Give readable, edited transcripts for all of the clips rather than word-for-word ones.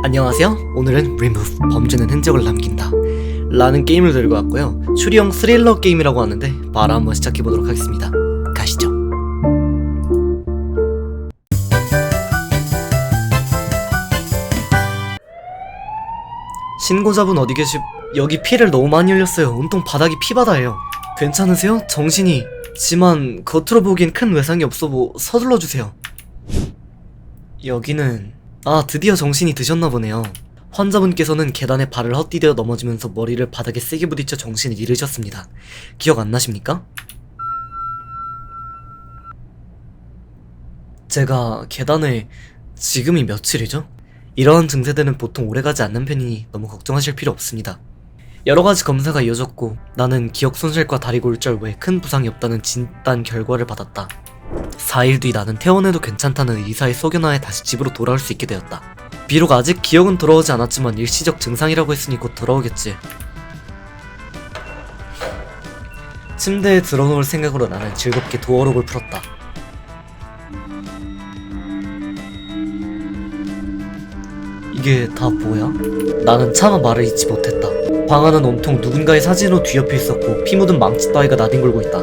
안녕하세요. 오늘은 Remove 범죄는 흔적을 남긴다 라는 게임을 들고 왔고요. 추리형 스릴러 게임이라고 하는데 바로 한번 시작해보도록 하겠습니다. 가시죠. 신고자분 어디 계시... 여기 피를 너무 많이 흘렸어요. 온통 바닥이 피바다예요. 괜찮으세요? 정신이... 지만 겉으로 보기엔 큰 외상이 없어 서둘러주세요. 여기는... 드디어 정신이 드셨나 보네요. 환자분께서는 계단에 발을 헛디뎌 넘어지면서 머리를 바닥에 세게 부딪혀 정신을 잃으셨습니다. 기억 안 나십니까? 제가 계단에... 지금이 며칠이죠? 이러한 증세들은 보통 오래가지 않는 편이니 너무 걱정하실 필요 없습니다. 여러가지 검사가 이어졌고 나는 기억 손실과 다리 골절 외에 큰 부상이 없다는 진단 결과를 받았다. 4일 뒤 나는 퇴원해도 괜찮다는 의사의 소견하에 다시 집으로 돌아올 수 있게 되었다. 비록 아직 기억은 돌아오지 않았지만 일시적 증상이라고 했으니 곧 돌아오겠지. 침대에 들어놓을 생각으로 나는 즐겁게 도어록을 풀었다. 이게 다 뭐야? 나는 차마 말을 잇지 못했다. 방 안은 온통 누군가의 사진으로 뒤엎여 있었고 피 묻은 망치 따위가 나뒹굴고 있다.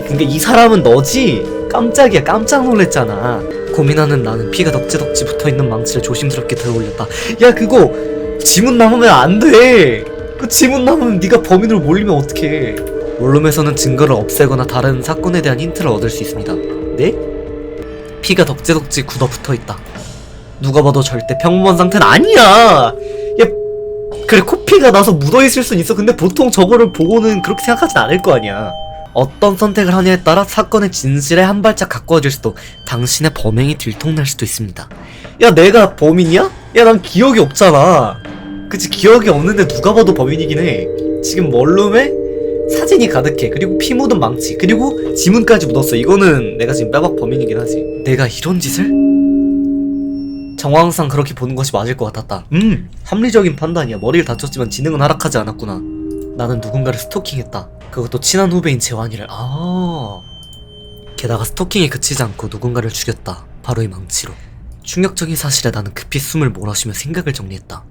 근데 이 사람은 너지? 깜짝이야, 깜짝 놀랬잖아. 고민하는 나는 피가 덕지덕지 붙어있는 망치를 조심스럽게 들어올렸다. 야, 그거 지문 남으면 안 돼. 그 지문 남으면 네가 범인으로 몰리면 어떡해. 원룸에서는 증거를 없애거나 다른 사건에 대한 힌트를 얻을 수 있습니다. 네? 피가 덕지덕지 굳어 붙어있다. 누가 봐도 절대 평범한 상태는 아니야. 야, 그래, 코피가 나서 묻어있을 순 있어. 근데 보통 저거를 보고는 그렇게 생각하진 않을 거 아니야. 어떤 선택을 하냐에 따라 사건의 진실에 한 발짝 가까워질 수도, 당신의 범행이 들통날 수도 있습니다. 야, 내가 범인이야? 야, 난 기억이 없잖아. 그치, 기억이 없는데 누가 봐도 범인이긴 해. 지금 원룸에 사진이 가득해. 그리고 피 묻은 망치, 그리고 지문까지 묻었어. 이거는 내가 지금 빼박 범인이긴 하지. 내가 이런 짓을? 정황상 그렇게 보는 것이 맞을 것 같았다. 합리적인 판단이야. 머리를 다쳤지만 지능은 하락하지 않았구나. 나는 누군가를 스토킹했다. 그것도 친한 후배인 재환이를. 게다가 스토킹에 그치지 않고 누군가를 죽였다. 바로 이 망치로. 충격적인 사실에 나는 급히 숨을 몰아쉬며 생각을 정리했다.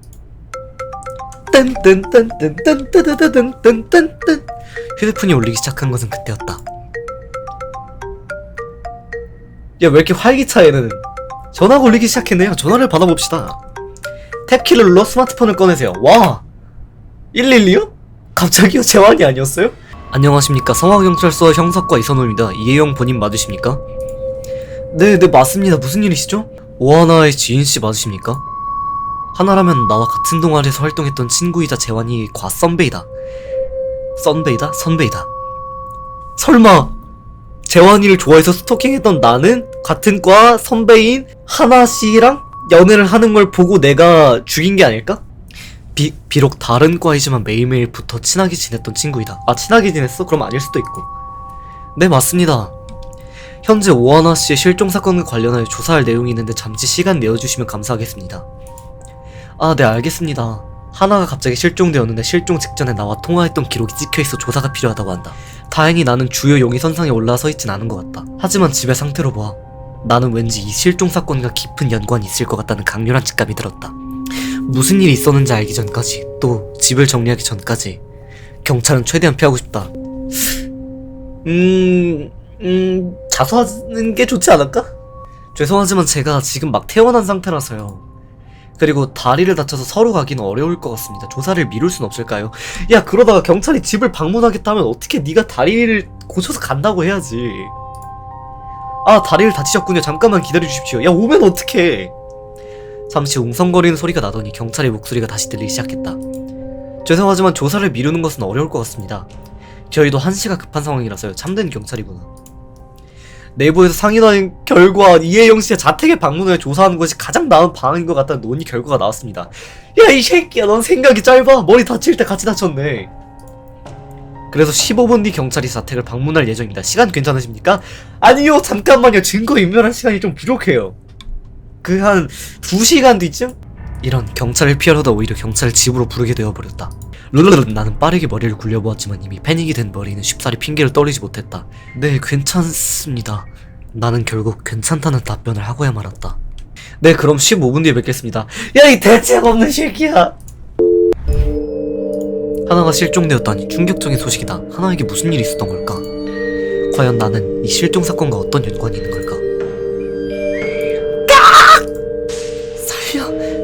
뜬뜬뜬뜬뜬뜬뜬뜬뜬뜬. 휴대폰이 울리기 시작한 것은 그때였다. 야, 왜 이렇게 활기차 얘는. 전화가 울리기 시작했네요. 전화를 받아봅시다. 탭키를 눌러 스마트폰을 꺼내세요. 와! 112요? 갑자기요? 재환이 아니었어요? 안녕하십니까. 성화경찰서 형사과 이선호입니다. 이혜영 본인 맞으십니까? 네, 맞습니다. 무슨 일이시죠? 오하나의 지인씨 맞으십니까? 하나라면 나와 같은 동아리에서 활동했던 친구이자 재환이 과 썬베이다. 썬베이다? 선베이다. 설마 재환이를 좋아해서 스토킹했던 나는 같은 과 선배인 하나씨랑 연애를 하는 걸 보고 내가 죽인 게 아닐까? 비록 다른 과이지만 매일매일 붙어 친하게 지냈던 친구이다. 친하게 지냈어? 그럼 아닐 수도 있고. 네, 맞습니다. 현재 오하나씨의 실종 사건과 관련하여 조사할 내용이 있는데 잠시 시간 내어주시면 감사하겠습니다. 네, 알겠습니다. 하나가 갑자기 실종되었는데 실종 직전에 나와 통화했던 기록이 찍혀있어 조사가 필요하다고 한다. 다행히 나는 주요 용의 선상에 올라서 있진 않은 것 같다. 하지만 집의 상태로 봐, 나는 왠지 이 실종 사건과 깊은 연관이 있을 것 같다는 강렬한 직감이 들었다. 무슨 일이 있었는지 알기 전까지, 또 집을 정리하기 전까지 경찰은 최대한 피하고 싶다. 자수하는 게 좋지 않을까? 죄송하지만 제가 지금 막 퇴원한 상태라서요. 그리고 다리를 다쳐서 서로 가기는 어려울 것 같습니다. 조사를 미룰 순 없을까요? 야, 그러다가 경찰이 집을 방문하겠다 하면 어떻게 네가 다리를 고쳐서 간다고 해야지. 다리를 다치셨군요. 잠깐만 기다려주십시오. 야, 오면 어떡해. 잠시 웅성거리는 소리가 나더니 경찰의 목소리가 다시 들리기 시작했다. 죄송하지만 조사를 미루는 것은 어려울 것 같습니다. 저희도 한시가 급한 상황이라서요. 참된 경찰이구나. 내부에서 상의한 결과 이혜영 씨의 자택에 방문하여 조사하는 것이 가장 나은 방안인 것 같다는 논의 결과가 나왔습니다. 야, 이 새끼야, 넌 생각이 짧아. 머리 다칠 때 같이 다쳤네. 그래서 15분 뒤 경찰이 자택을 방문할 예정입니다. 시간 괜찮으십니까? 아니요, 잠깐만요. 증거인멸할 시간이 좀 부족해요. 한 2시간 뒤쯤? 이런, 경찰을 피하려다 오히려 경찰을 집으로 부르게 되어버렸다. 나는 빠르게 머리를 굴려보았지만 이미 패닉이 된 머리는 쉽사리 핑계를 떨리지 못했다. 네, 괜찮습니다. 나는 결국 괜찮다는 답변을 하고야 말았다. 네, 그럼 15분 뒤에 뵙겠습니다. 야, 이 대책 없는 새끼야. 하나가 실종되었다니 충격적인 소식이다. 하나에게 무슨 일이 있었던 걸까? 과연 나는 이 실종 사건과 어떤 연관이 있는 걸까?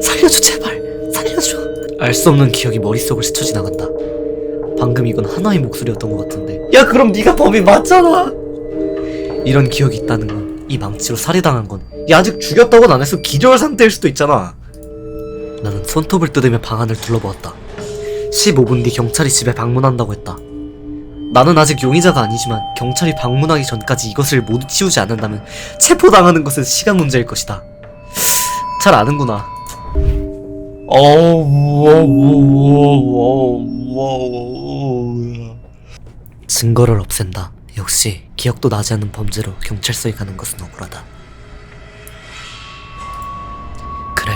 살려줘, 제발 살려줘. 알 수 없는 기억이 머릿속을 스쳐 지나간다. 방금 이건 하나의 목소리였던 것 같은데. 야, 그럼 네가 범인 맞잖아. 이런 기억이 있다는 건 이 망치로 살해당한 건 야, 아직 죽였다고는 안 해서 기절 상태일 수도 있잖아. 나는 손톱을 뜯으며 방 안을 둘러보았다. 15분 뒤 경찰이 집에 방문한다고 했다. 나는 아직 용의자가 아니지만 경찰이 방문하기 전까지 이것을 모두 치우지 않는다면 체포당하는 것은 시간 문제일 것이다. 잘 아는구나. 증거를 없앤다. 역시 기억도 나지 않는 범죄로 경찰서에 가는 것은 억울하다. 그래,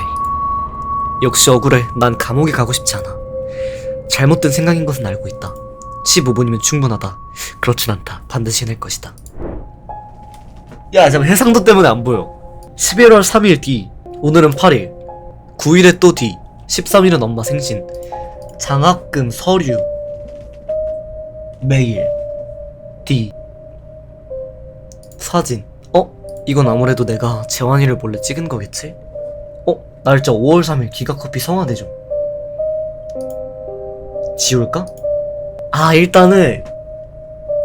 역시 억울해. 난 감옥에 가고 싶지 않아. 잘못된 생각인 것은 알고 있다. 15분이면 충분하다. 그렇진 않다. 반드시 해낼 것이다. 야, 잠깐, 해상도 때문에 안 보여. 11월 3일 뒤, 오늘은 8일, 9일에 또 뒤, 13일은 엄마 생신, 장학금, 서류, 메일, 뒤, 사진. 이건 아무래도 내가 재환이를 몰래 찍은 거겠지? 날짜 5월 3일 기가커피 성화대 좀 지울까? 일단은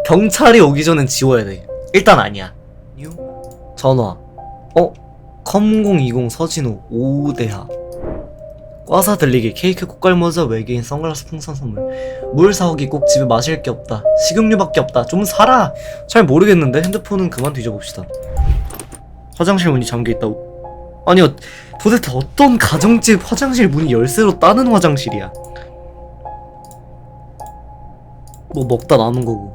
경찰이 오기 전엔 지워야 돼. 일단 아니야. 전화. 컴020 서진우 오후대하. 과사 들리기, 케이크, 꽃갈모자, 외계인, 선글라스, 풍선 선물. 물 사오기, 꼭 집에 마실 게 없다. 식용유밖에 없다. 좀 사라. 잘 모르겠는데 핸드폰은 그만 뒤져봅시다. 화장실 문이 잠겨있다고? 아니요, 도대체 어떤 가정집 화장실 문이 열쇠로 따는 화장실이야. 뭐 먹다 남은 거고.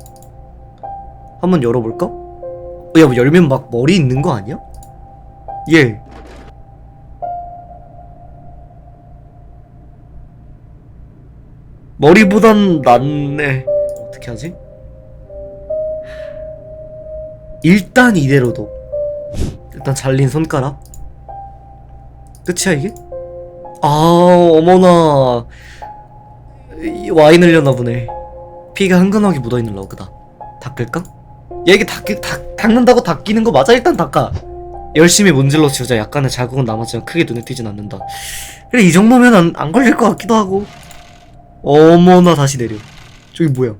한번 열어볼까? 야, 뭐 열면 막 머리 있는 거 아니야? 예. 머리보단 낫네. 어떻게 하지? 일단 이대로도. 일단 잘린 손가락. 끝이야 이게? 어머나. 와인 흘렸나 보네. 피가 흥건하게 묻어있는 러그다. 닦을까? 야, 이게 닦는다고 닦이는 거 맞아? 일단 닦아. 열심히 문질러 지우자. 약간의 자국은 남았지만 크게 눈에 띄진 않는다. 그래, 이 정도면 안 걸릴 것 같기도 하고. 어머나, 다시 내려. 저기 뭐야?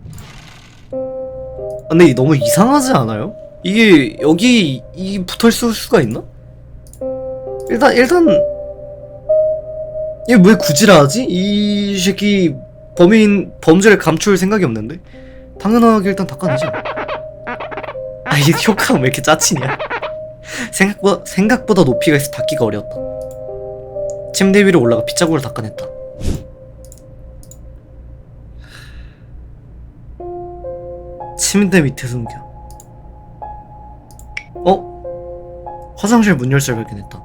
근데 너무 이상하지 않아요? 이게 여기 붙어있을 수가 있나? 일단 얘 왜 구지라 하지? 이 새끼 범죄를 감출 생각이 없는데? 당연하게 일단 닦아내죠. 이게 효과가 왜 이렇게 짜치냐? 생각보다 높이가 있어 닦기가 어려웠다. 침대 위로 올라가 핏자국을 닦아냈다. 침대 밑에 숨겨. 화장실 문 열쇠를 발견했다.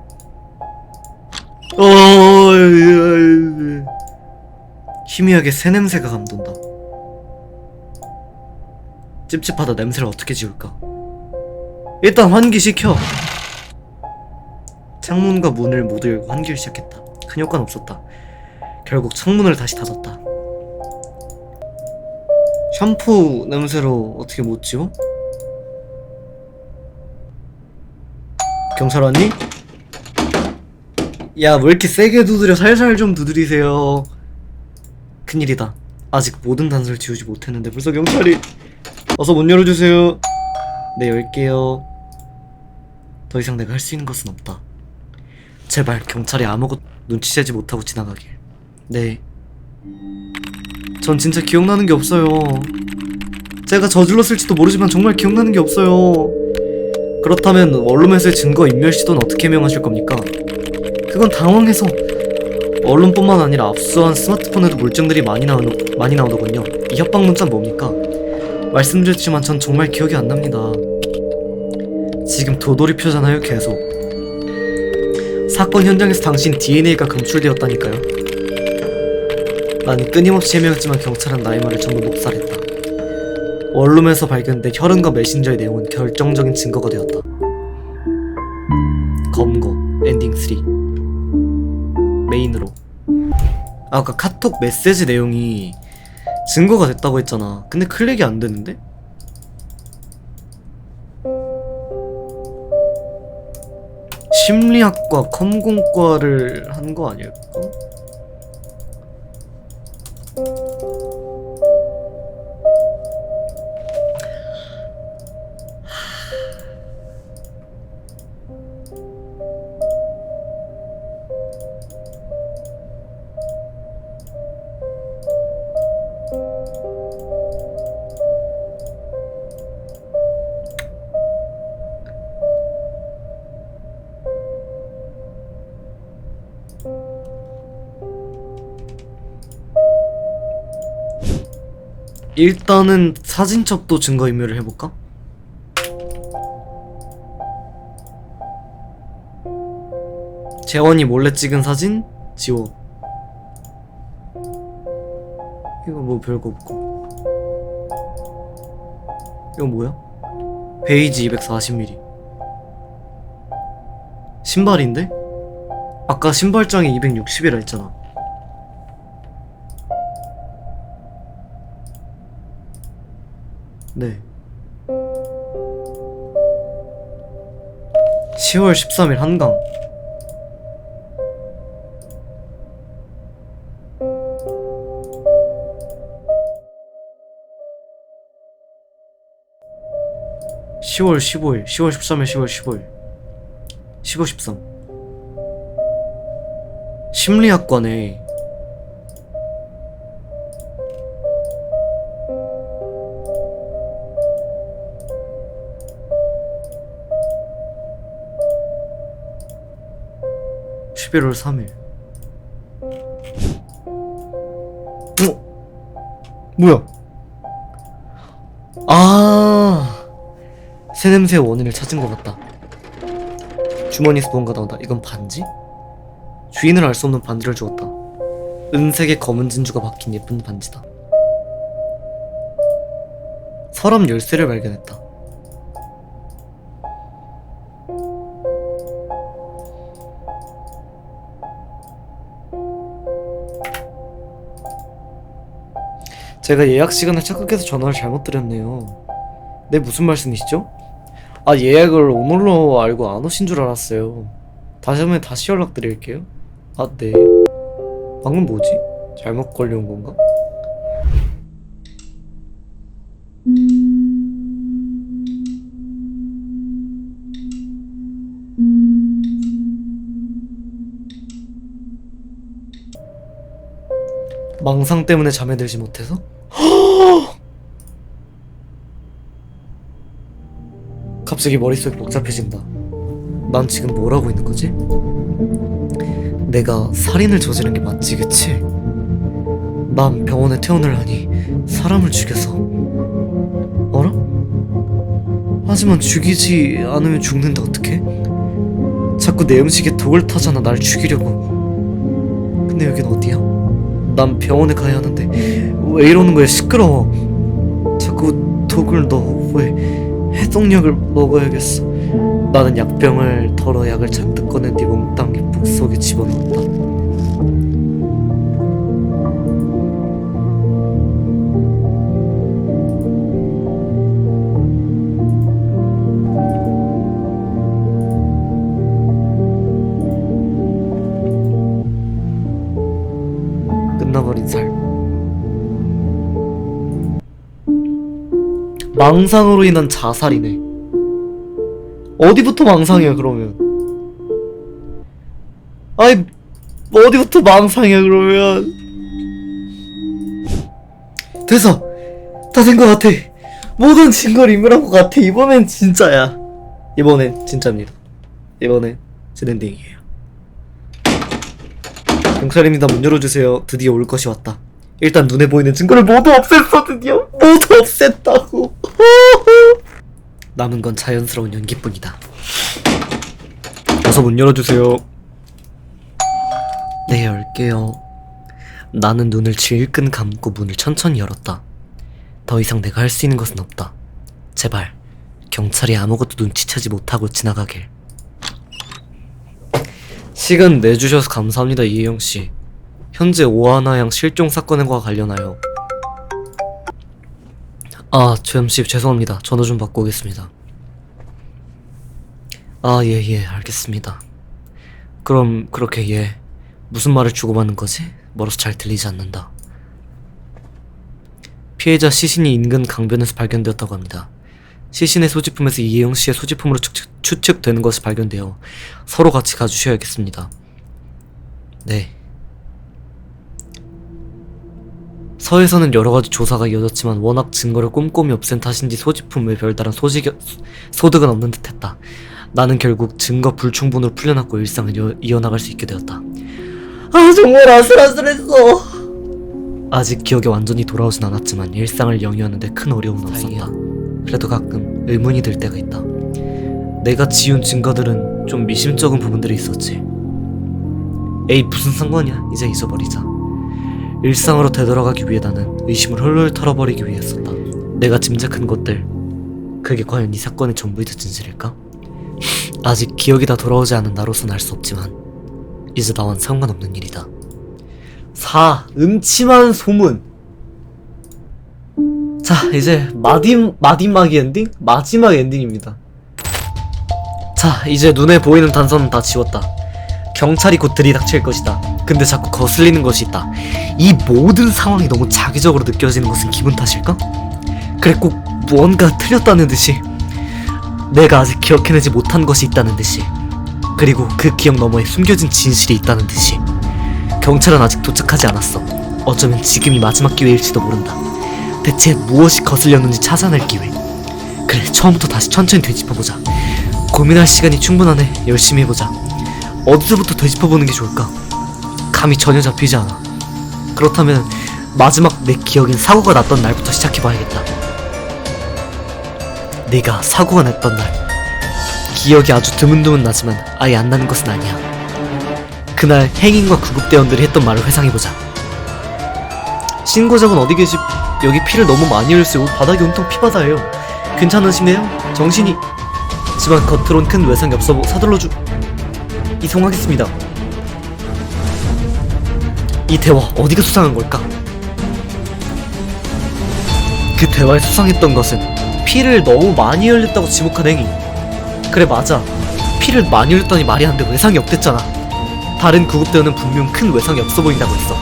희미하게 새 냄새가 감돈다. 찝찝하다. 냄새를 어떻게 지울까? 일단 환기시켜. 창문과 문을 모두 열고 환기를 시작했다. 큰 효과는 없었다. 결국 창문을 다시 닫았다. 샴푸 냄새로 어떻게 못 지워? 경찰 왔니? 야, 왜 이렇게 세게 두드려? 살살 좀 두드리세요. 큰일이다. 아직 모든 단서를 지우지 못했는데 벌써 경찰이. 어서 문 열어주세요. 네, 열게요. 더 이상 내가 할 수 있는 것은 없다. 제발 경찰이 아무것도 눈치채지 못하고 지나가길. 네. 전 진짜 기억나는 게 없어요. 제가 저질렀을지도 모르지만 정말 기억나는 게 없어요. 그렇다면 원룸에서의 증거 인멸 시도는 어떻게 해명하실 겁니까? 그건 당황해서. 언론뿐만 아니라 압수한 스마트폰에도 물증들이 많이 나오더군요. 이 협박 문자는 뭡니까? 말씀드렸지만 전 정말 기억이 안 납니다. 지금 도돌이표잖아요, 계속. 사건 현장에서 당신 DNA가 검출되었다니까요. 난 끊임없이 해명했지만 경찰은 나의 말을 전부 묵살했다. 원룸에서 발견된 혈흔과 메신저의 내용은 결정적인 증거가 되었다. 검거 엔딩 3. 메인으로. 아까 카톡 메시지 내용이 증거가 됐다고 했잖아. 근데 클릭이 안 되는데? 심리학과 컴공과를 한 거 아닐까? 일단은 사진첩도 증거인멸을 해볼까? 재원이 몰래 찍은 사진? 지워. 이거 뭐 별거 없고. 이거 뭐야? 베이지 240mm. 신발인데? 아까 신발장이 260이라 했잖아. 네. 10월 13일 한강. (10월 15일) 10월 13일 10월 15일 15, 13 심리학과네. (11월 3일) 뭐야? 새냄새의 원인을 찾은 것 같다. 주머니에서 무언가 나온다. 이건 반지? 주인을 알 수 없는 반지를 주었다. 은색의 검은 진주가 박힌 예쁜 반지다. 서랍 열쇠를 발견했다. 제가 예약 시간을 착각해서 전화를 잘못 드렸네요. 네, 무슨 말씀이시죠? 예약을 오늘로 알고 안 오신 줄 알았어요. 다시 연락드릴게요. 네. 방금 뭐지? 잘못 걸려온 건가? 망상 때문에 잠에 들지 못해서? 갑자기 머릿속이 복잡해진다. 난 지금 뭘 하고 있는 거지? 내가 살인을 저지른 게 맞지, 그치? 난 병원에 퇴원을 하니 사람을 죽여서. 어라? 하지만 죽이지 않으면 죽는데 어떡해? 자꾸 내 음식에 독을 타잖아, 날 죽이려고. 근데 여긴 어디야? 난 병원에 가야 하는데 왜 이러는 거야? 시끄러워. 자꾸 독을 넣어. 왜? 해독약을 먹어야겠어. 나는 약병을 덜어 약을 잔뜩 꺼낸 뒤 몽땅 북 속에 집어넣었다. 끝나버린 삶. 망상으로 인한 자살이네. 어디부터 망상이야 그러면? 어디부터 망상이야 그러면? 됐어. 다 된 것 같아. 모든 증거를 인멸한 것 같아. 이번엔 진짜야. 이번엔 진짜입니다. 이번엔 진엔딩이에요. 경찰입니다. 문 열어주세요. 드디어 올 것이 왔다. 일단 눈에 보이는 증거를 모두 없앴어. 드디어 모두 없앴다고. 남은 건 자연스러운 연기뿐이다. 어서 문 열어주세요. 네, 열게요. 나는 눈을 질끈 감고 문을 천천히 열었다. 더 이상 내가 할 수 있는 것은 없다. 제발 경찰이 아무것도 눈치채지 못하고 지나가길. 시간 내주셔서 감사합니다, 이혜영씨. 현재 오하나양 실종 사건과 관련하여 조엠씨 죄송합니다. 전화 좀 받고 오겠습니다. 예, 알겠습니다. 그럼 그렇게 예. 무슨 말을 주고받는 거지? 멀어서 잘 들리지 않는다. 피해자 시신이 인근 강변에서 발견되었다고 합니다. 시신의 소지품에서 이혜영씨의 소지품으로 추측되는 것이 발견되어 서로 같이 가주셔야겠습니다. 네. 서에서는 여러가지 조사가 이어졌지만 워낙 증거를 꼼꼼히 없앤 탓인지 소지품 외 별다른 소득은 없는 듯했다. 나는 결국 증거 불충분으로 풀려났고 일상을 이어나갈 수 있게 되었다. 정말 아슬아슬했어. 아직 기억이 완전히 돌아오진 않았지만 일상을 영위하는데 큰 어려움은 없었다. 그래도 가끔 의문이 들 때가 있다. 내가 지운 증거들은 좀 미심쩍은 부분들이 있었지. 에이 무슨 상관이야. 이제 잊어버리자. 일상으로 되돌아가기 위해 나는 의심을 홀로 털어버리기 위해였었다. 내가 짐작한 것들, 그게 과연 이 사건의 전부이자 진실일까? 아직 기억이 다 돌아오지 않은 나로선 알 수 없지만 이제 나와는 상관없는 일이다. 4. 음침한 소문. 자, 이제 마지막 엔딩입니다. 자, 이제 눈에 보이는 단서는 다 지웠다. 경찰이 곧 들이닥칠 것이다. 근데 자꾸 거슬리는 것이 있다. 이 모든 상황이 너무 자기적으로 느껴지는 것은 기분 탓일까? 그래, 꼭 무언가 틀렸다는 듯이, 내가 아직 기억해내지 못한 것이 있다는 듯이, 그리고 그 기억 너머에 숨겨진 진실이 있다는 듯이. 경찰은 아직 도착하지 않았어. 어쩌면 지금이 마지막 기회일지도 모른다. 대체 무엇이 거슬렸는지 찾아낼 기회. 그래, 처음부터 다시 천천히 되짚어보자. 고민할 시간이 충분하네. 열심히 해보자. 어디서부터 되짚어보는 게 좋을까? 감이 전혀 잡히지 않아. 그렇다면 마지막 내 기억인 사고가 났던 날부터 시작해봐야겠다. 내가 사고가 났던 날, 기억이 아주 드문드문 나지만 아예 안 나는 것은 아니야. 그날 행인과 구급대원들이 했던 말을 회상해보자. 신고자분 어디 계시... 여기 피를 너무 많이 흘렸어요. 바닥이 온통 피바다예요. 괜찮으시네요? 정신이... 지만 겉으론 큰 외상이 없어 서둘러주... 이송하겠습니다. 이 대화 어디가 수상한 걸까? 그 대화에 수상했던 것은 피를 너무 많이 흘렸다고 지목한 행위. 그래, 맞아. 피를 많이 흘렸더니 말이 안 돼. 외상이 없댔잖아. 다른 구급대원은 분명 큰 외상이 없어 보인다고 했어.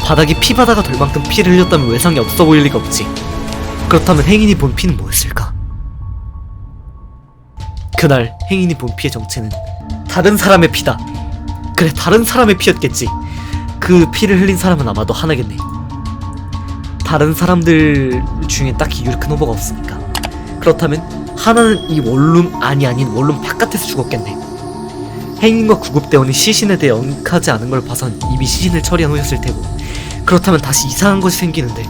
바닥이 피바다가 될 만큼 피를 흘렸다면 외상이 없어 보일 리가 없지. 그렇다면 행인이 본 피는 뭐였을까? 그날 행인이 본 피의 정체는 다른 사람의 피다. 그래, 다른 사람의 피였겠지. 그 피를 흘린 사람은 아마도 하나겠네. 다른 사람들 중에 딱히 유력한 후보가 없으니까. 그렇다면 하나는 이 원룸 아닌 원룸 바깥에서 죽었겠네. 행인과 구급대원이 시신에 대해 언급하지 않은 걸 봐선 이미 시신을 처리한 후였을 테고. 그렇다면 다시 이상한 것이 생기는데,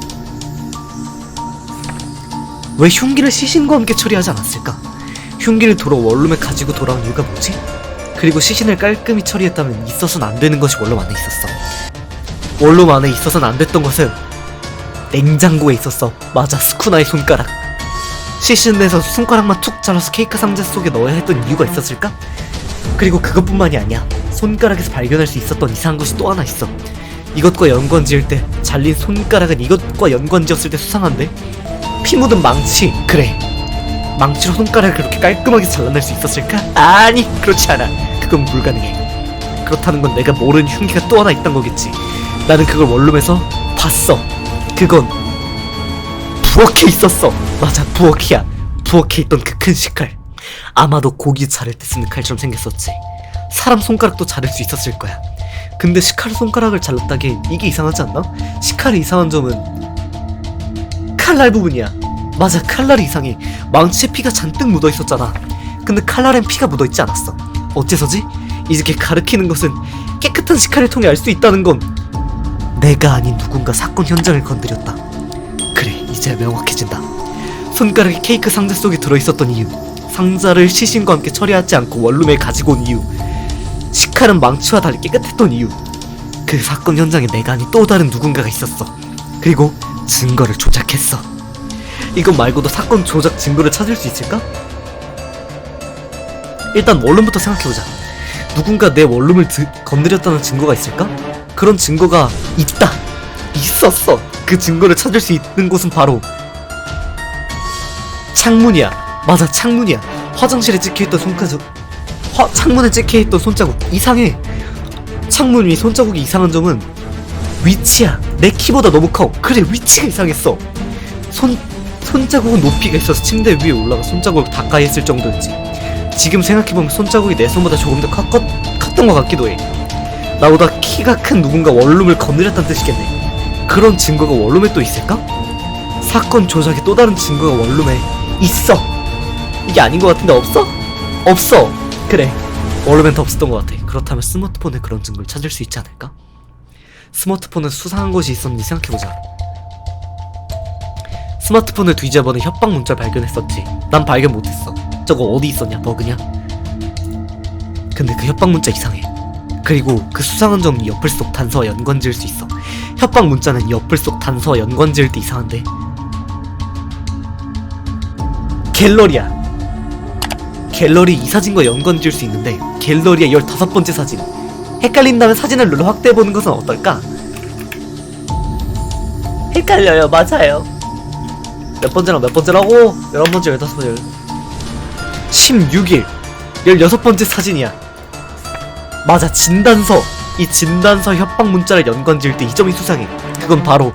왜 흉기를 시신과 함께 처리하지 않았을까? 흉기를 원룸에 가지고 돌아온 이유가 뭐지? 그리고 시신을 깔끔히 처리했다면 있어서는 안 되는 것이 원룸 안에 있었어. 원룸 안에 있어서는 안 됐던 것은 냉장고에 있었어. 맞아, 스쿠나의 손가락. 시신 내서 손가락만 툭 잘라서 케이크 상자 속에 넣어야 했던 이유가 있었을까? 그리고 그것뿐만이 아니야. 손가락에서 발견할 수 있었던 이상한 것이 또 하나 있어. 이것과 연관지을 때 잘린 손가락은 이것과 연관지었을 때 수상한데? 피 묻은 망치. 그래, 망치로 손가락을 그렇게 깔끔하게 잘라낼 수 있었을까? 아니, 그렇지 않아. 그건 불가능해. 그렇다는 건 내가 모르는 흉기가 또 하나 있단 거겠지. 나는 그걸 원룸에서 봤어. 그건 부엌에 있었어. 맞아, 부엌이야. 부엌에 있던 그 큰 식칼. 아마도 고기 자를 때 쓰는 칼처럼 생겼었지. 사람 손가락도 자를 수 있었을 거야. 근데 식칼 손가락을 잘랐다기에 이게 이상하지 않나? 식칼의 이상한 점은 칼날 부분이야. 맞아, 칼날이 이상해. 망치에 피가 잔뜩 묻어있었잖아. 근데 칼날엔 피가 묻어있지 않았어. 어째서지? 이렇게 가리키는 것은 깨끗한 식칼을 통해 알 수 있다는 건 내가 아닌 누군가 사건 현장을 건드렸다. 그래, 이제 명확해진다. 손가락이 케이크 상자 속에 들어있었던 이유, 상자를 시신과 함께 처리하지 않고 원룸에 가지고 온 이유, 식칼은 망치와 달리 깨끗했던 이유. 그 사건 현장에 내가 아닌 또 다른 누군가가 있었어. 그리고 증거를 조작했어. 이것 말고도 사건 조작 증거를 찾을 수 있을까? 일단 원룸부터 생각해보자. 누군가 내 원룸을 건드렸다는 증거가 있을까? 그런 증거가 있다! 있었어! 그 증거를 찾을 수 있는 곳은 바로 창문이야. 맞아, 창문이야. 화장실에 찍혀있던 손가락, 창문에 찍혀있던 손자국 이상해. 창문 위 손자국이 이상한 점은 위치야. 내 키보다 너무 커. 그래, 위치가 이상했어. 손자국은 높이가 있어서 침대 위에 올라가 손자국을 가까이 했을 정도였지. 지금 생각해보면 손자국이 내 손보다 조금 더 컸던 것 같기도 해. 나보다 키가 큰 누군가 원룸을 건드렸다는 뜻이겠네. 그런 증거가 원룸에 또 있을까? 사건 조작의 또 다른 증거가 원룸에 있어. 이게 아닌 것 같은데 없어? 없어. 그래, 원룸엔 더 없었던 것 같아. 그렇다면 스마트폰에 그런 증거를 찾을 수 있지 않을까? 스마트폰에 수상한 것이 있었는지 생각해보자. 스마트폰을 뒤져보는 협박 문자를 발견했었지. 난 발견 못했어. 저거 어디 있었냐? 버그냐? 근데 그 협박 문자 이상해. 그리고 그 수상한 점은 이 어플 속 단서와 연관지을 수 있어. 협박 문자는 이 어플 속 단서와 연관지을 때 이상한데 갤러리야. 갤러리 이 사진과 연관지을 수 있는데 갤러리의 15번째 사진. 헷갈린다면 사진을 눌러 확대해보는 것은 어떨까? 헷갈려요. 맞아요. 몇 번째라고? 11번째, 15번째, 16일 16번째 사진이야. 맞아, 진단서. 이 진단서 협박 문자를 연관지을 때 이 점이 수상해. 그건 바로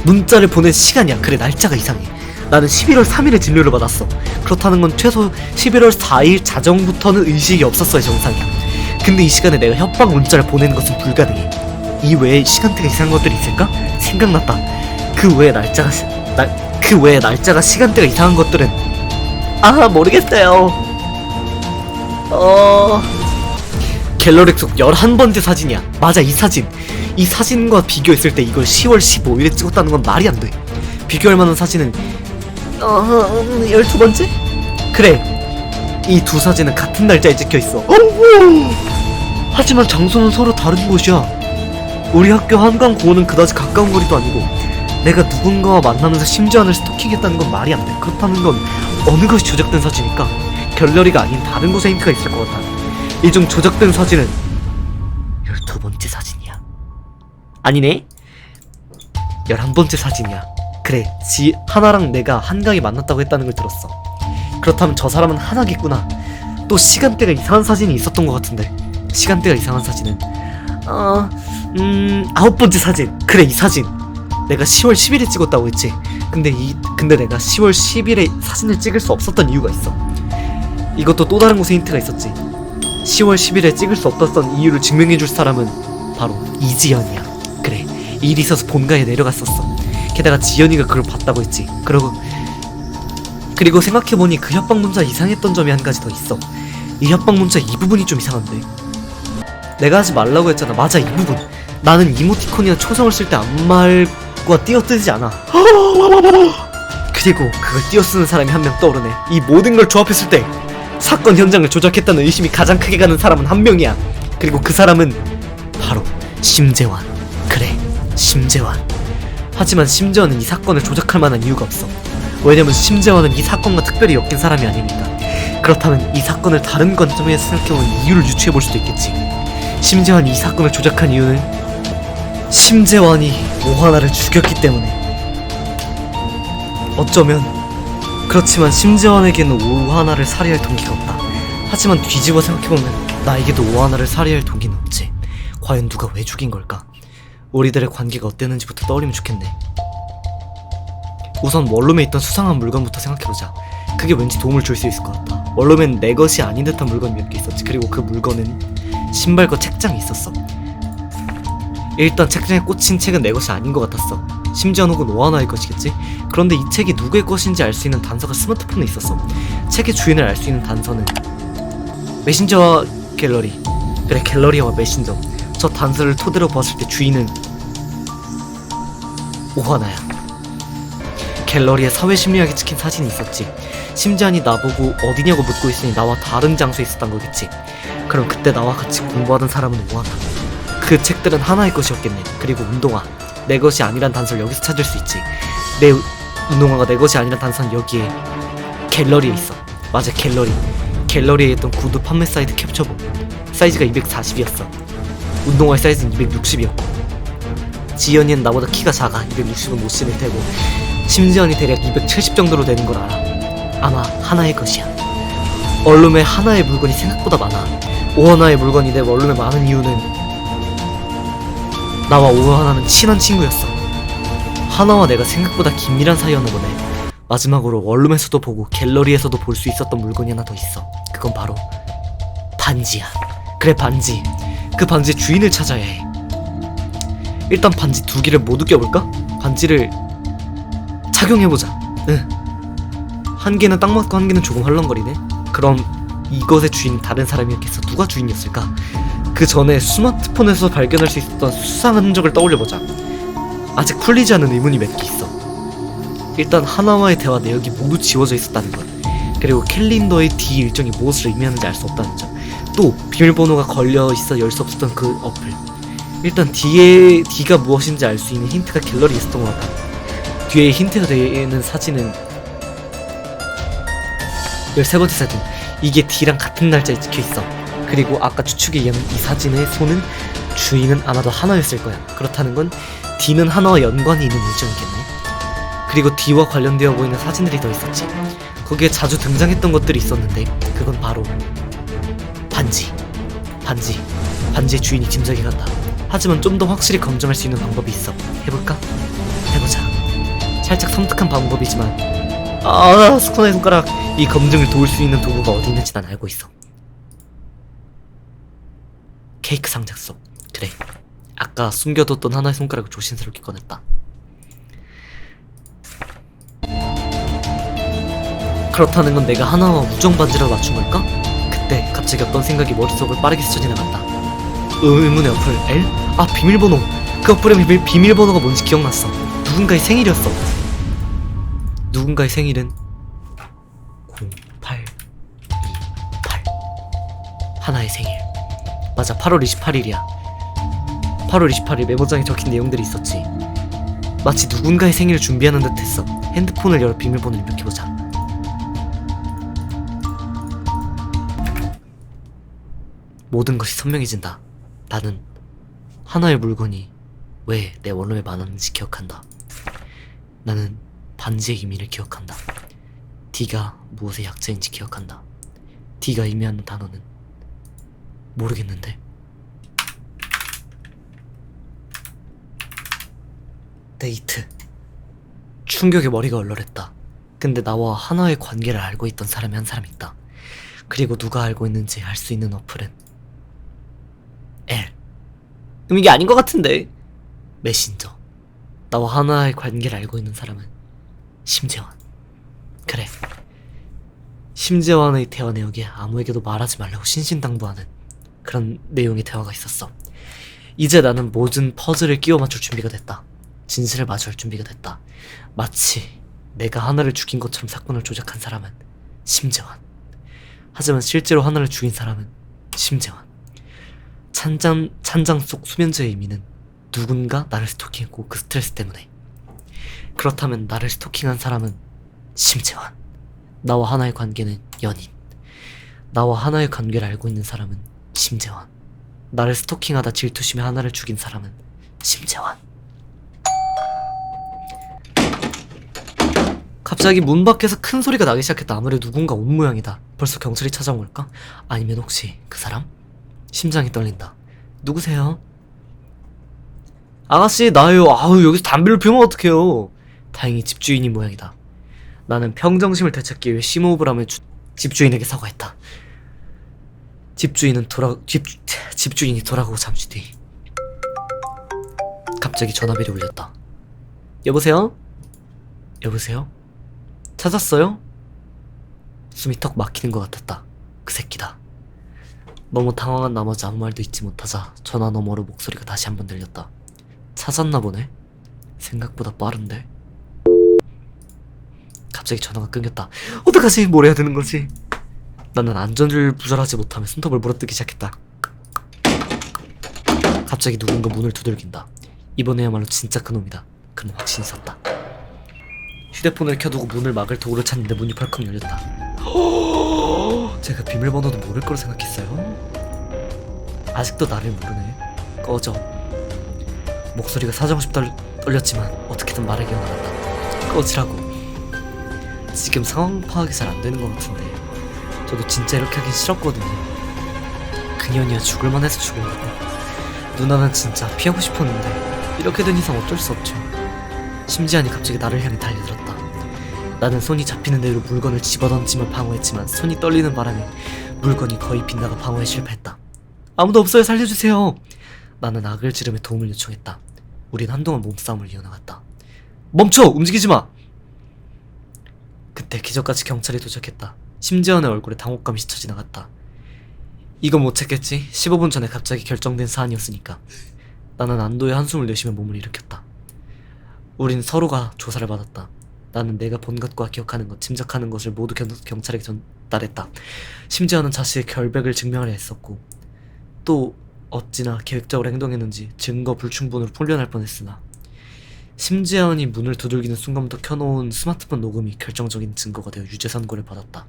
문자를 보낸 시간이야. 그래, 날짜가 이상해. 나는 11월 3일에 진료를 받았어. 그렇다는 건 최소 11월 4일 자정부터는 의식이 없었어야 정상이야. 근데 이 시간에 내가 협박 문자를 보내는 것은 불가능해. 이 외에 시간대가 이상한 것들이 있을까? 생각났다. 그 외에 날짜가 시간대가 이상한 것들은 모르겠어요. 갤러리 속 11번째 사진이야. 맞아, 이 사진. 이 사진과 비교했을 때 이걸 10월 15일에 찍었다는 건 말이 안 돼. 비교할 만한 사진은 12번째? 그래, 이 두 사진은 같은 날짜에 찍혀있어. 하지만 장소는 서로 다른 곳이야. 우리 학교 한강공원은 그다지 가까운 거리도 아니고 내가 누군가와 만나면서 심지어는 스토킹했다는 건 말이 안 돼. 그렇다는 건 어느 것이 조작된 사진일까? 갤러리가 아닌 다른 곳에 힌트가 있을 것 같아. 이 중 조작된 사진은 12번째 사진이야. 아니네, 11번째 사진이야. 그래, 하나랑 내가 한강에 만났다고 했다는 걸 들었어. 그렇다면 저 사람은 하나겠구나. 또 시간대가 이상한 사진이 있었던 것 같은데 시간대가 이상한 사진은 9번째 사진. 그래, 이 사진 내가 10월 10일에 찍었다고 했지. 근데 내가 10월 10일에 사진을 찍을 수 없었던 이유가 있어. 이것도 또 다른 곳에 힌트가 있었지. 10월 10일에 찍을 수 없었던 이유를 증명해줄 사람은 바로 이지연이야. 그래, 일이 있어서 본가에 내려갔었어. 게다가 지연이가 그걸 봤다고 했지. 그리고 생각해보니 그 협박 문자 이상했던 점이 한 가지 더 있어. 이 협박 문자 이 부분이 좀 이상한데. 내가 하지 말라고 했잖아. 맞아, 이 부분. 나는 이모티콘이나 초성을 쓸 때 아무 말과 띄어쓰지 않아. 그리고 그걸 띄어쓰는 사람이 한 명 떠오르네. 이 모든 걸 조합했을 때 사건 현장을 조작했다는 의심이 가장 크게 가는 사람은 한 명이야. 그리고 그 사람은 바로 심재환. 그래, 심재환. 하지만 심재환은 이 사건을 조작할 만한 이유가 없어. 왜냐면 심재환은 이 사건과 특별히 엮인 사람이 아니니까. 그렇다면 이 사건을 다른 관점에서 생각해보면 이유를 유추해볼 수도 있겠지. 심재환이 이 사건을 조작한 이유는 심재환이 오하나를 죽였기 때문에. 어쩌면 그렇지만 심재환에게는 오하나를 살해할 동기가 없다. 하지만 뒤집어 생각해보면 나에게도 오하나를 살해할 동기는 없지. 과연 누가 왜 죽인 걸까? 우리들의 관계가 어땠는지부터 떠올리면 좋겠네. 우선 원룸에 있던 수상한 물건부터 생각해보자. 그게 왠지 도움을 줄 수 있을 것 같다. 원룸엔 내 것이 아닌 듯한 물건이 몇 개 있었지. 그리고 그 물건은 신발과 책장이 있었어. 일단 책장에 꽂힌 책은 내 것이 아닌 것 같았어. 심지어 혹은 오하나의 것이겠지? 그런데 이 책이 누구의 것인지 알 수 있는 단서가 스마트폰에 있었어. 책의 주인을 알 수 있는 단서는 메신저와 갤러리. 그래, 갤러리와 메신저. 저 단서를 토대로 봤을 때 주인은 오하나야. 갤러리에 사회심리학에 찍힌 사진이 있었지. 심지어니 나보고 어디냐고 묻고 있으니 나와 다른 장소에 있었단 거겠지. 그럼 그때 나와 같이 공부하던 사람은 오하나. 그 책들은 하나의 것이었겠네. 그리고 운동화. 내 것이 아니란 단서를 여기서 찾을 수 있지. 내 운동화가 내 것이 아니란 단서는 여기에 갤러리에 있어. 맞아, 갤러리. 갤러리에 있던 구두 판매 사이트 캡처본. 사이즈가 240이었어. 운동화 사이즈는 260이었고 지연이는 나보다 키가 작아 260은 못 신을 테고 심지언이 대략 270 정도로 되는 걸 알아. 아마 하나의 것이야. 원룸에 하나의 물건이 생각보다 많아. 오하나의 물건이 내 원룸에 많은 이유는 나와 오하나는 친한 친구였어. 하나와 내가 생각보다 긴밀한 사이였나 보네. 마지막으로 원룸에서도 보고 갤러리에서도 볼 수 있었던 물건이 하나 더 있어. 그건 바로 반지야. 그래, 반지. 그 반지의 주인을 찾아야 해. 일단 반지 2개를 모두 껴볼까? 반지를 착용해보자. 응. 한 개는 딱 맞고 한 개는 조금 헐렁거리네. 그럼 이것의 주인은 다른 사람이었겠어. 누가 주인이었을까? 그 전에 스마트폰에서 발견할 수 있었던 수상한 흔적을 떠올려보자. 아직 풀리지 않은 의문이 몇 개 있어. 일단 하나와의 대화 내역이 모두 지워져 있었다는 것, 그리고 캘린더의 D 일정이 무엇을 의미하는지 알 수 없다는 점, 또 비밀번호가 걸려있어 열 수 없었던 그 어플. 일단 D가 무엇인지 알 수 있는 힌트가 갤러리에 있었던 것 같다. 뒤에 힌트가 되는 사진은 13번째 사진. 이게 D랑 같은 날짜에 찍혀있어. 그리고 아까 추측에 의하면 이 사진의 손은 주인은 아마도 하나였을 거야. 그렇다는 건 D는 하나와 연관이 있는 일정이겠네. 그리고 D와 관련되어 보이는 사진들이 더 있었지. 거기에 자주 등장했던 것들이 있었는데 그건 바로 반지의 주인이 짐작이 간다. 하지만 좀 더 확실히 검증할 수 있는 방법이 있어. 해볼까? 해보자. 살짝 섬뜩한 방법이지만 스코나의 손가락. 이 검증을 도울 수 있는 도구가 어디 있는지 난 알고 있어. 케이크 상자 속. 그래, 아까 숨겨뒀던 하나의 손가락을 조심스럽게 꺼냈다. 그렇다는 건 내가 하나와 우정 반지를 맞춘 걸까? 그때 갑자기 어떤 생각이 머릿속을 빠르게 스쳐 지나갔다. 의문의 어플 L? 비밀번호. 그 어플의 비밀번호가 뭔지 기억났어. 누군가의 생일이었어. 누군가의 생일은 0828. 하나의 생일. 맞아, 8월 28일이야 8월 28일 메모장에 적힌 내용들이 있었지. 마치 누군가의 생일을 준비하는 듯 했어. 핸드폰을 열어 비밀번호를 입력해보자. 모든 것이 선명해진다. 나는 하나의 물건이 왜 내 원룸에 많았는지 기억한다. 나는 반지의 의미를 기억한다. D가 무엇의 약자인지 기억한다. D가 의미하는 단어는 모르겠는데. 데이트. 충격에 머리가 얼얼했다. 근데 나와 하나의 관계를 알고 있던 사람이 한 사람 있다. 그리고 누가 알고 있는지 알 수 있는 어플은 L. 이게 아닌 것 같은데. 메신저. 나와 하나의 관계를 알고 있는 사람은 심재환. 그래, 심재환의 대화 내역에 아무에게도 말하지 말라고 신신당부하는 그런 내용의 대화가 있었어. 이제 나는 모든 퍼즐을 끼워 맞출 준비가 됐다. 진실을 마주할 준비가 됐다. 마치 내가 하나를 죽인 것처럼 사건을 조작한 사람은 심재환. 하지만 실제로 하나를 죽인 사람은 심재환. 찬장 속 수면제의 의미는 누군가 나를 스토킹했고 그 스트레스 때문에. 그렇다면 나를 스토킹한 사람은 심재환. 나와 하나의 관계는 연인. 나와 하나의 관계를 알고 있는 사람은 심재환. 나를 스토킹하다 질투심에 하나를 죽인 사람은 심재환. 갑자기 문 밖에서 큰 소리가 나기 시작했다. 아무래도 누군가 온 모양이다. 벌써 경찰이 찾아온 걸까? 아니면 혹시 그 사람? 심장이 떨린다. 누구세요? 아가씨, 나예요. 여기서 담배를 피우면 어떡해요. 다행히 집주인이 모양이다. 나는 평정심을 되찾기 위해 심호흡을 하며 집주인에게 사과했다. 집주인이 돌아가고 잠시 뒤 갑자기 전화벨이 울렸다. 여보세요? 여보세요? 찾았어요? 숨이 턱 막히는 것 같았다. 그 새끼다. 너무 당황한 나머지 아무 말도 잊지 못하자 전화 너머로 목소리가 다시 한번 들렸다. 찾았나 보네? 생각보다 빠른데? 갑자기 전화가 끊겼다. 어떡하지? 뭘 해야 되는 거지? 나는 안전을 부절하지 못하며 손톱을 물어뜯기 시작했다. 갑자기 누군가 문을 두들긴다. 이번에야말로 진짜 그놈이다. 그는 확신이 섰다. 휴대폰을 켜두고 문을 막을 도구를 찾는데 문이 벌컥 열렸다. 제가 비밀번호도 모를 거로 생각했어요? 아직도 나를 모르네. 꺼져. 목소리가 사정없이 떨렸지만 어떻게든 말하기 어나갔다. 꺼지라고. 지금 상황 파악이 잘 안 되는 것 같은데 저도 진짜 이렇게 하긴 싫었거든요. 그년이야 죽을만 해서 죽은 거고 누나는 진짜 피하고 싶었는데 이렇게 된 이상 어쩔 수 없죠. 심지한이 갑자기 나를 향해 달려들었다. 나는 손이 잡히는 대로 물건을 집어던짐을 방어했지만 손이 떨리는 바람에 물건이 거의 빗나가 방어에 실패했다. 아무도 없어요, 살려주세요. 나는 악을 지르며 도움을 요청했다. 우린 한동안 몸싸움을 이어나갔다. 멈춰! 움직이지 마! 그때 기적같이 경찰이 도착했다. 심지어의 얼굴에 당혹감이 스쳐 지나갔다. 이건 못 찾겠지? 15분 전에 갑자기 결정된 사안이었으니까. 나는 안도의 한숨을 내쉬며 몸을 일으켰다. 우린 서로가 조사를 받았다. 나는 내가 본 것과 기억하는 것, 짐작하는 것을 모두 경찰에게 전달했다. 심지어는 자신의 결백을 증명하려 했었고 또 어찌나 계획적으로 행동했는지 증거 불충분으로 풀려날 뻔했으나 심지어이 문을 두들기는 순간부터 켜놓은 스마트폰 녹음이 결정적인 증거가 되어 유죄 선고를 받았다.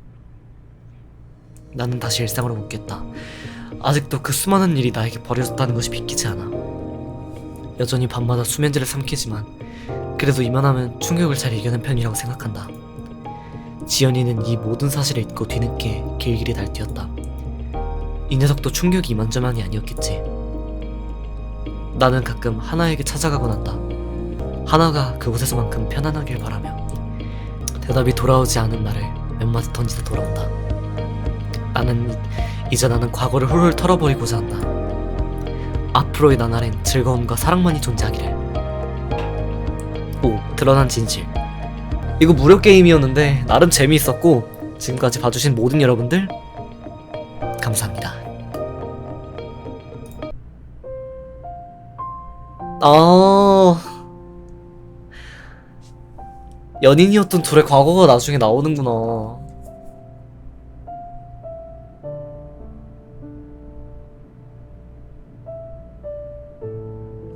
나는 다시 일상으로 묻겠다. 아직도 그 수많은 일이 나에게 버려졌다는 것이 믿기지 않아. 여전히 밤마다 수면제를 삼키지만 그래도 이만하면 충격을 잘 이겨낸 편이라고 생각한다. 지연이는 이 모든 사실을 잊고 뒤늦게 길길이 날뛰었다. 이 녀석도 충격이 이만저만이 아니었겠지. 나는 가끔 하나에게 찾아가곤 한다. 하나가 그곳에서만큼 편안하길 바라며. 대답이 돌아오지 않은 말을 몇 마디 던지다 돌아온다. 이제 나는 과거를 훌훌 털어버리고자 한다. 앞으로의 나날엔 즐거움과 사랑만이 존재하기를. 오, 드러난 진실. 이거 무료 게임이었는데 나름 재미있었고 지금까지 봐주신 모든 여러분들 감사합니다. 연인이었던 둘의 과거가 나중에 나오는구나.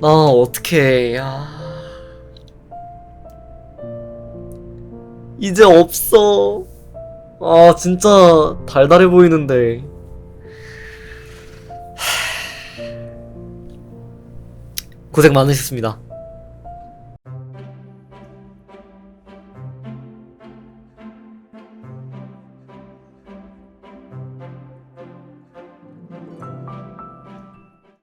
어떡해. 야. 이제 없어. 진짜 달달해 보이는데. 고생 많으셨습니다.